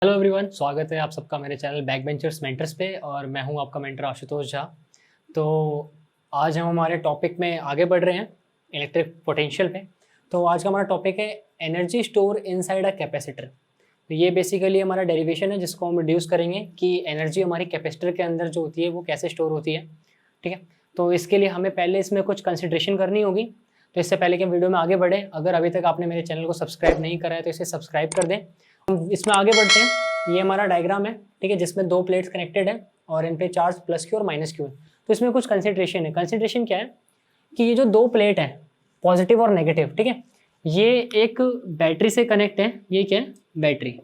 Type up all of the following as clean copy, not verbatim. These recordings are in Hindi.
हेलो एवरीवन, स्वागत है आप सबका मेरे चैनल बैक बेंचर्स मेंटर्स पे। और मैं हूं आपका मेंटर आशुतोष झा। तो आज हम हमारे टॉपिक में आगे बढ़ रहे हैं इलेक्ट्रिक पोटेंशियल पे। तो आज का हमारा टॉपिक है energy store inside a capacitor. तो ये बेसिकली हमारा डेरिवेशन है जिसको हम रिड्यूस करेंगे कि एनर्जी हमारी कैपेसिटर के अंदर जो होती है वो कैसे स्टोर होती है। ठीक है, तो इसके लिए हमें पहले इसमें कुछ कंसिडरेशन करनी होगी। तो इससे पहले कि हम वीडियो में आगे बढ़े, अगर अभी तक आपने मेरे चैनल को सब्सक्राइब नहीं करा है तो इसे सब्सक्राइब कर दें। हम इसमें आगे बढ़ते हैं। ये हमारा डायग्राम है, ठीक है, जिसमें दो प्लेट्स कनेक्टेड है और इन पे चार्ज प्लस क्यू और माइनस क्यू है। तो इसमें कुछ कंसिडरेशन है। कंसिडरेशन क्या है कि ये जो दो प्लेट है पॉजिटिव और नेगेटिव, ठीक है, ये एक बैटरी से कनेक्ट है। ये क्या है? बैटरी।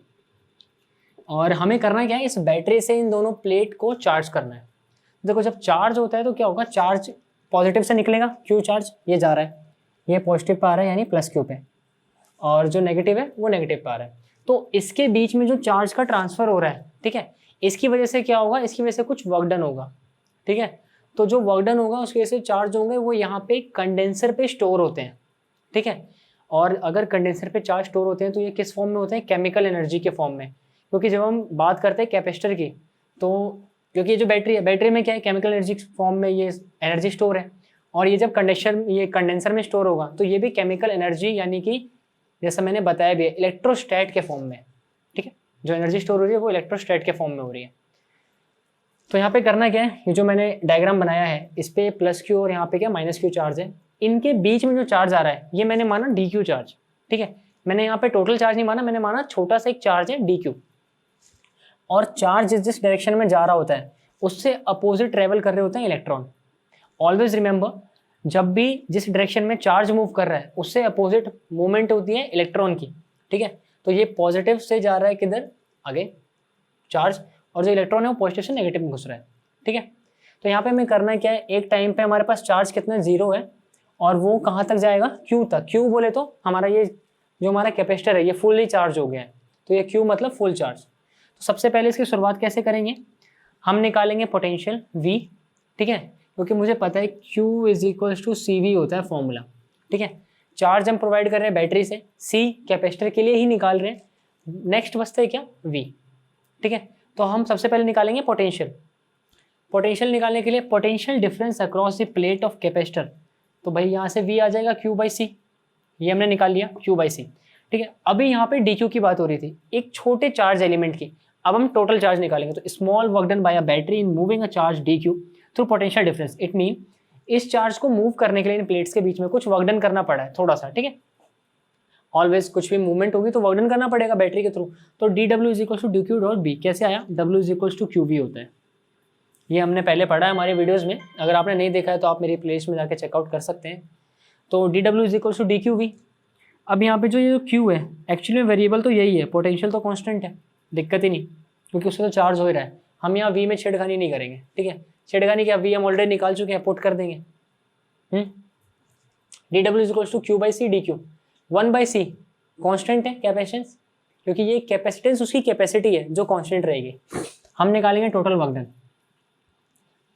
और हमें करना क्या है, इस बैटरी से इन दोनों प्लेट को चार्ज करना है। देखो, जब चार्ज होता है तो क्या होगा, चार्ज पॉजिटिव से निकलेगा, क्यू चार्ज ये जा रहा है, ये पॉजिटिव पे आ रहा है यानी प्लस क्यू पे, और जो नेगेटिव है वो नेगेटिव पे आ रहा है। तो इसके बीच में जो चार्ज का ट्रांसफर हो रहा है, ठीक है, इसकी वजह से क्या होगा, इसकी वजह से कुछ वर्क डन होगा। ठीक है, तो जो वर्क डन होगा उसकी वजह से चार्ज होंगे वो यहाँ पे कंडेंसर पे स्टोर होते हैं। ठीक है, और अगर कंडेंसर पे चार्ज स्टोर होते हैं तो ये किस फॉर्म में होते हैं? केमिकल एनर्जी के फॉर्म में। क्योंकि जब हम बात करते हैं कैपेसिटर की, तो क्योंकि ये जो बैटरी है, बैटरी में क्या है, केमिकल एनर्जी फॉर्म में ये एनर्जी स्टोर है। और ये जब कंडेंसर में स्टोर होगा तो ये भी केमिकल एनर्जी, यानी कि जैसा मैंने बताया भी है, इलेक्ट्रोस्टैट के फॉर्म में। ठीक है, जो एनर्जी स्टोर हो रही है वो इलेक्ट्रोस्टैट के फॉर्म में हो रही है। तो यहाँ पे करना क्या है, ये जो मैंने डायग्राम बनाया है इस पे प्लस क्यू और यहाँ पे क्या माइनस क्यू चार्ज है। इनके बीच में जो चार्ज आ रहा है ये मैंने माना डी क्यू चार्ज। ठीक है, मैंने यहाँ पे टोटल चार्ज नहीं माना, मैंने माना छोटा सा एक चार्ज है डी क्यू। और चार्ज जिस डायरेक्शन में जा रहा होता है उससे अपोजिट ट्रेवल कर रहे होते हैं इलेक्ट्रॉन। ऑलवेज रिमेंबर, जब भी जिस डायरेक्शन में चार्ज मूव कर रहा है उससे अपोजिट मूवमेंट होती है इलेक्ट्रॉन की। ठीक है, तो ये पॉजिटिव से जा रहा है किधर? आगे चार्ज, और जो इलेक्ट्रॉन है वो पॉजिटिव से नेगेटिव में घुस रहा है। ठीक है, तो यहाँ पे हमें करना क्या है, एक टाइम पे हमारे पास चार्ज कितना, जीरो है, और वो कहाँ तक जाएगा? क्यू तक। क्यू बोले तो हमारा ये जो हमारा कैपेसिटर है ये फुल्ली चार्ज हो गया है, तो ये क्यू मतलब फुल चार्ज। तो सबसे पहले इसकी शुरुआत कैसे करेंगे, हम निकालेंगे पोटेंशियल V। ठीक है, क्योंकि मुझे पता है Q = CV होता है फॉर्मूला। ठीक है, चार्ज हम प्रोवाइड कर रहे हैं बैटरी से, C कैपेसिटर के लिए ही निकाल रहे हैं, नेक्स्ट बचता है क्या? V। ठीक है, तो हम सबसे पहले निकालेंगे पोटेंशियल। पोटेंशियल निकालने के लिए potential difference across the plate of capacitor, तो भाई यहाँ से V आ जाएगा Q/C, ये हमने निकाल लिया Q/C। ठीक है, अभी यहाँ पे DQ की बात हो रही थी, एक छोटे चार्ज एलिमेंट की। अब हम टोटल चार्ज निकालेंगे, तो small work done by a battery in moving a charge DQ through potential difference. It mean इस चार्ज को मूव करने के लिए इन प्लेट्स के बीच में कुछ वर्क डन करना पड़ा है थोड़ा सा। ठीक है, ऑलवेज कुछ भी मूवमेंट होगी तो वर्क डन करना पड़ेगा बैटरी के थ्रू। तो dW = dQ.B कैसे आया? W = QV होता है। ये हमने पहले पढ़ा है हमारे वीडियोस में, अगर आपने नहीं देखा है तो आप मेरी प्लेलिस्ट में जाकर चेकआउट कर सकते हैं। तो dW = dQV। अब यहाँ पे जो ये Q है एक्चुअली में वेरिएबल तो यही है, पोटेंशियल तो कांस्टेंट है, दिक्कत ही नहीं, क्योंकि उससे तो चार्ज हो ही रहा है। हम यहाँ V में छेड़खानी नहीं करेंगे। ठीक है, छेड़खानी क्या, V हम ऑलरेडी निकाल चुके हैं, पुट कर देंगे। dW = Q/C dQ। 1/C constant है कैपेसिटेंस, क्योंकि ये कैपेसिटेंस उसकी कैपेसिटी है जो कांस्टेंट रहेगी। हम निकालेंगे टोटल वर्क डन,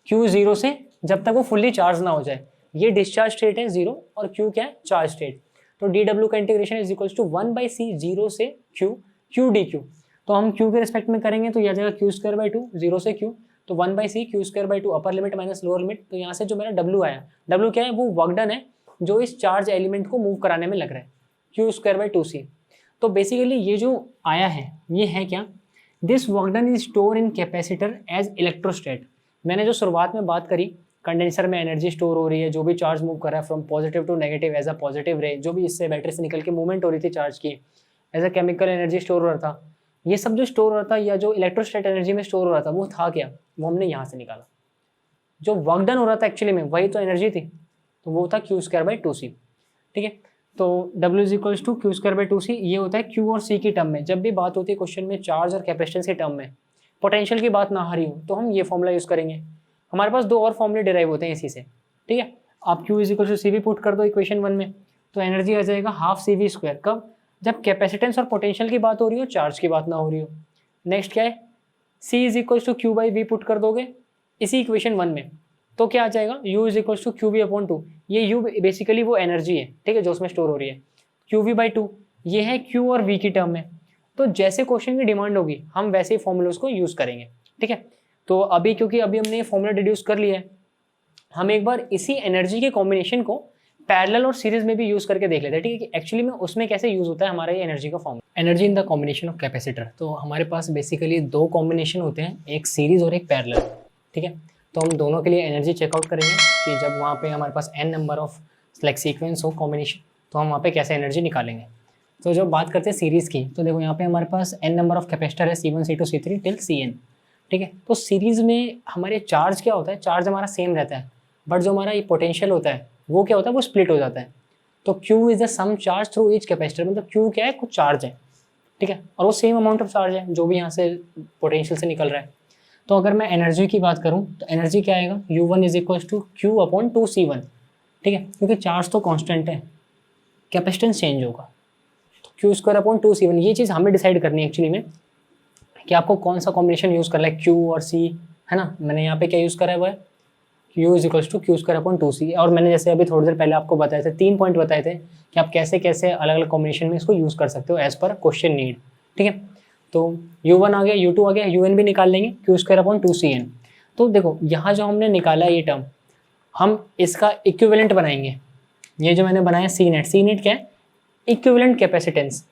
Q 0 से जब तक वो फुल्ली चार्ज ना हो जाए। ये डिस्चार्ज स्टेट है 0 और Q क्या है? Charge state. तो dW का इंटीग्रेशन = 1/C 0 से Q dQ। तो हम Q के रिस्पेक्ट में करेंगे तो यह आ जाएगा Q²/2, 0 से Q, तो 1/C Q²/2 upper limit minus lower limit. तो यहाँ से जो मेरा W आया, W क्या है? वो वर्क डन है जो इस चार्ज एलिमेंट को मूव कराने में लग रहा है, Q²/2C। तो बेसिकली ये जो आया है ये है क्या? This work done is store in capacitor as electrostat. मैंने जो शुरुआत में बात करी, कंडेंसर में एनर्जी स्टोर हो रही है, जो भी चार्ज मूव कर रहा है from positive to negative as a positive ray, जो भी इससे बैटरी से निकल के मूवमेंट हो रही थी चार्ज की, as a chemical energy store हो रहा था। ये सब जो स्टोर हो रहा था या जो इलेक्ट्रोस्टैट एनर्जी में स्टोर हो रहा था वो था क्या? वो हमने यहाँ से निकाला। जो वर्क डन हो रहा था एक्चुअली में वही तो एनर्जी थी, तो वो था Q²/2C। ठीक है, तो W = Q²/2C। ये होता है Q और C की टर्म में। जब भी बात होती है क्वेश्चन में चार्ज और कैपेसिटेंस की टर्म में, पोटेंशियल की बात ना आ रही हो, तो हम ये फॉर्मूला यूज़ करेंगे। हमारे पास दो और फॉर्मूले डिराइव होते हैं इसी से। ठीक है, आप Q = CV पुट कर दो इक्वेशन 1 में, तो एनर्जी आ जाएगा ½ CV²। कब? जब कैपेसिटेंस और पोटेंशियल की बात हो रही हो, चार्ज की बात ना हो रही हो। नेक्स्ट क्या है? C = Q/V पुट कर दोगे इसी इक्वेशन 1 में, तो क्या आ जाएगा? U = QV/2। ये U बेसिकली वो एनर्जी है, ठीक है, जो उसमें स्टोर हो रही है। QV/2 ये है Q और V की टर्म में, तो जैसे क्वेश्चन की डिमांड होगी हम वैसे ही फॉर्मूलोज को यूज़ करेंगे, ठीक है। तो अभी क्योंकि अभी हमने ये फॉर्मूला डिड्यूस कर लिया है, हम एक बार इसी एनर्जी के कॉम्बिनेशन को पैरेलल और सीरीज में भी यूज करके देख लेते हैं, ठीक है, कि एक्चुअली में उसमें कैसे यूज होता है हमारा ये एनर्जी का formula. Energy in the combination of capacitor, तो हमारे पास बेसिकली दो कॉम्बिनेशन होते हैं, एक सीरीज और एक पैरेलल, ठीक है। तो हम दोनों के लिए एनर्जी चेकआउट करेंगे कि जब वहाँ पे हमारे पास n number of like sequence हो कॉम्बिनेशन, तो हम वहाँ पे कैसे एनर्जी निकालेंगे। तो जब बात करते हैं सीरीज़ की, तो देखो यहाँ पे हमारे पास n नंबर ऑफ कैपेसिटर है, C1 C2 C3 till Cn, ठीक है। तो सीरीज़ में हमारे चार्ज क्या होता है, चार्ज हमारा सेम रहता है, बट जो हमारा ये पोटेंशियल होता है वो क्या होता है, वो स्प्लिट हो जाता है। तो Q is the sum charge through each capacitor, मतलब Q क्या है, कुछ चार्ज है, ठीक है, और वो सेम अमाउंट ऑफ चार्ज है जो भी यहाँ से पोटेंशियल से निकल रहा है। तो अगर मैं एनर्जी की बात करूँ तो एनर्जी क्या आएगा, U1 is equal to Q upon 2C1, ठीक है, क्योंकि चार्ज तो कांस्टेंट है, कैपेसिटेंस चेंज होगा, तो Q स्क्वायर अपॉन 2C1। ये चीज़ हमें डिसाइड करनी है एक्चुअली में कि आपको कौन सा कॉम्बिनेशन यूज़ करना है, Q और C, है ना। मैंने यहाँ पे क्या यूज़ करा है वो है Q is equal to Q square upon 2C, और मैंने जैसे अभी थोड़ी देर पहले आपको बताए थे 3 पॉइंट बताए थे कि आप कैसे कैसे अलग अलग कॉम्बिनेशन में इसको यूज़ कर सकते हो एज पर क्वेश्चन नीड, ठीक है। तो U1 आ गया, U2 आ गया, UN भी निकाल लेंगे, Q स्क्वायर अपॉन 2CN। तो देखो यहाँ जो हमने निकाला है ये टर्म, हम इसका इक्विवेलेंट बनाएंगे। ये जो मैंने बनाया सी नेट क्या है, इक्विवेलेंट कैपेसिटेंस,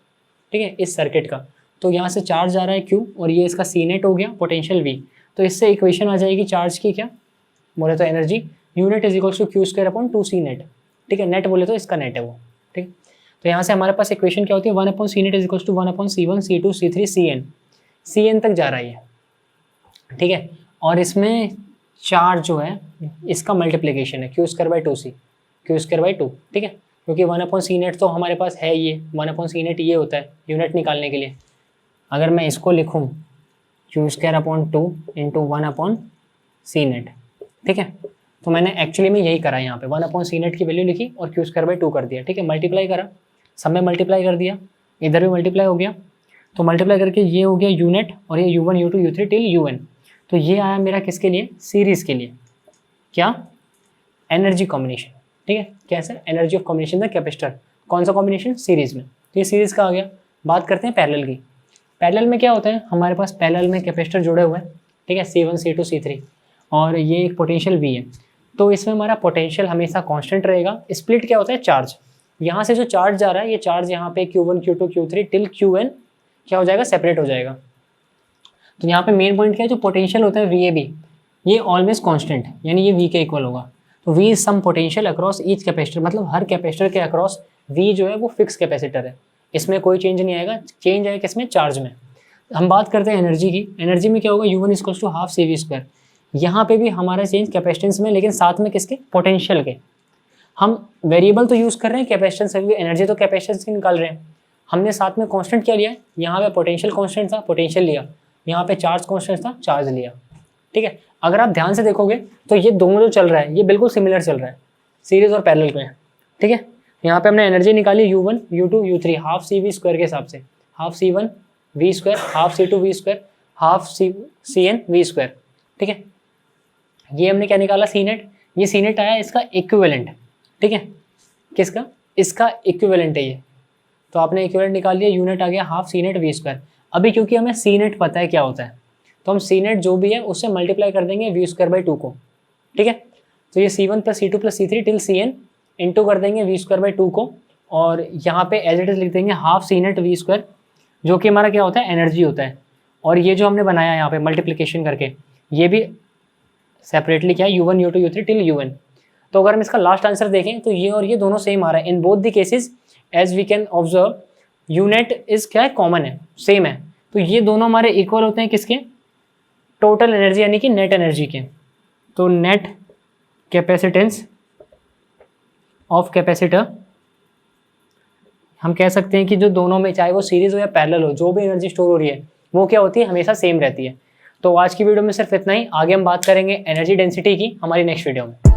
ठीक है, इस सर्किट का। तो यहाँ से चार्ज आ रहा है Q और ये इसका सी नेट हो गया, पोटेंशियल V। तो इससे इक्वेशन आ जाएगी चार्ज की, क्या बोले तो energy, unit is equal to Q square upon 2C net, ठीक है। नेट बोले तो इसका नेट है वो, ठीक। तो यहाँ से हमारे पास इक्वेशन क्या होती है, 1 upon C net is equal to 1 upon C1 C2 C3 CN तक जा रहा है ये, ठीक है। और इसमें चार्ज जो है इसका मल्टीप्लिकेशन है Q square by 2C, Q square by 2, ठीक है, क्योंकि 1 अपॉन C नेट तो हमारे पास है, ये 1 अपॉन C नेट ये होता है यूनिट निकालने के लिए। अगर मैं इसको लिखूँ Q square upon 2 into 1 upon C net, ठीक है, तो मैंने एक्चुअली में यही करा यहाँ पे 1 अपॉन C नेट की वैल्यू लिखी और Q स्क्वायर बाई 2 कर दिया, ठीक है, मल्टीप्लाई करा, सब में मल्टीप्लाई कर दिया, इधर भी मल्टीप्लाई हो गया। तो मल्टीप्लाई करके ये हो गया यूनिट और ये U1 U2 U3 till UN। तो ये आया मेरा किसके लिए, सीरीज़ के लिए, क्या एनर्जी कॉम्बिनेशन, ठीक है, कैसे energy of combination the capacitor, कौन सा कॉम्बिनेशन, सीरीज़ में। तो ये सीरीज़ का आ गया। बात करते हैं पैरेलल की। पैरेलल में क्या होता है, हमारे पास पैरेलल में कैपेसिटर जुड़े हुए हैं, ठीक है, C1 C2 C3, और ये एक पोटेंशियल V है। तो इसमें हमारा पोटेंशियल हमेशा कांस्टेंट रहेगा। स्प्लिट क्या होता है, चार्ज, यहाँ से जो चार्ज जा रहा है ये चार्ज यहाँ पे Q1 Q2 Q3 till Qn क्या हो जाएगा, सेपरेट हो जाएगा। तो यहाँ पे मेन पॉइंट क्या है, जो पोटेंशियल होता है VAB, ये ऑलवेज कांस्टेंट, यानी ये V के इक्वल होगा। तो V is sum potential across each capacitor, मतलब हर कैपेसिटर के अक्रॉस V जो है वो फिक्स कैपेसिटर है, इसमें कोई चेंज नहीं आएगा। चेंज आएगा किसमें, चार्ज में। हम बात करते हैं एनर्जी की। एनर्जी में क्या होगा, U1 equal to half CV square. यहाँ पे भी हमारा चेंज कैपेसिटेंस में, लेकिन साथ में किसके, पोटेंशियल के। हम वेरिएबल तो यूज़ कर रहे हैं कैपेसिटेंस, एनर्जी तो कैपेसिटेंस की निकाल रहे हैं। हमने साथ में कांस्टेंट क्या लिया है, यहाँ पे पोटेंशियल कांस्टेंट था, पोटेंशियल लिया, यहाँ पे चार्ज कांस्टेंट था, चार्ज लिया, ठीक है। अगर आप ध्यान से देखोगे तो ये दोनों जो चल रहा है ये बिल्कुल सिमिलर चल रहा है, सीरीज और पैरेलल में, ठीक है। यहाँ पे हमने एनर्जी निकाली U1 U2 U3 half CV square के हिसाब से, half C1 V square, half C2 V square, half CN V square, ठीक है। ये हमने क्या निकाला, सी नेट। ये सी नेट आया इसका इक्विवेलेंट, ठीक है, किसका, इसका इक्विवेलेंट है ये। तो आपने इक्विवेलेंट निकाल लिया, यूनिट आ गया half C net V square. अभी क्योंकि हमें सी नेट पता है क्या होता है, तो हम सी नेट जो भी है उससे मल्टीप्लाई कर देंगे V स्क्वायर बाई 2 को, ठीक है। तो ये C1 plus C2 plus C3 till CN into कर देंगे V स्क्वायर बाई 2 को, और यहाँ पे एज इट इज लिख देंगे half C net V square, जो कि हमारा क्या होता है, एनर्जी होता है। और ये जो हमने बनाया यहाँ पे मल्टीप्लिकेशन करके, ये भी सेपरेटली क्या है, U1 U2 U3 till UN। तो अगर हम इसका लास्ट आंसर देखें तो ये और ये दोनों सेम आ रहा है। In both the cases as we can observe unit is क्या है, कॉमन है, सेम है। तो ये दोनों हमारे इक्वल होते हैं किसके, टोटल एनर्जी यानी कि नेट एनर्जी के। तो नेट कैपेसिटेंस ऑफ कैपेसिटर, हम कह सकते हैं कि जो दोनों में, चाहे वो सीरीज हो या पैरेलल हो, जो भी एनर्जी स्टोर हो रही है वो क्या होती है, हमेशा सेम रहती है। तो आज की वीडियो में सिर्फ इतना ही। आगे हम बात करेंगे एनर्जी डेंसिटी की हमारी नेक्स्ट वीडियो में।